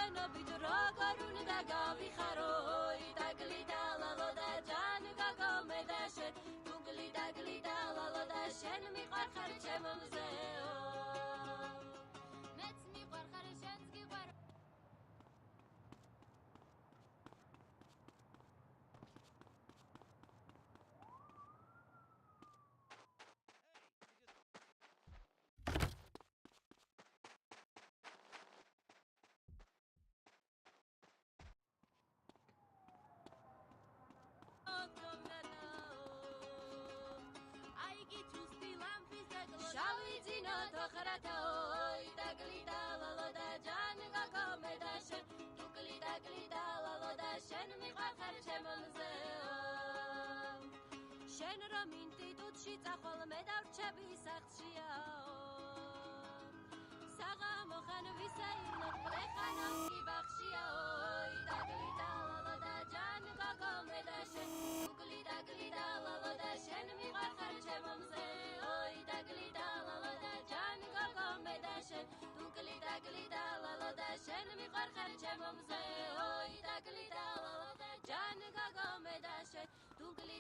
შენობით როგორ უნდა გავიხაროი დაგლიდა ლალო და ჯან გაგომედა შენ დუგლი დაგლიდა ლალო და შენ მიყვარხარ ჩემო მზეო მეც მიყვარხარ შენც გიყვარ შავი ძინო თოხრათაოი დაგლიდა ლალო და ჯან გაგომედა შენ დუგლი დაგლიდა ლალო და შენ მიყვარხარ ჩემო მზეო შენ რომ ინსტიტუტში წახვალ მე დავრჩები სახლშიაო საღამო ხან ვისაირნო პრეხანო კი ბახშიაოი დაგლიდა ლალო და ჯან გაგომედა შენ დუგლი დაგლიდა ლალო და შენ მიყვარხარ ჩემო მზეოი დაგლიდა ლალო და ჯან გაგომედა შენ დუგლი დაგლიდა ლალო და შენ მიყვარხარ ჩემო მზეოი დაგლიდა ლალო და ჯან გაგომედა შენ დუგლი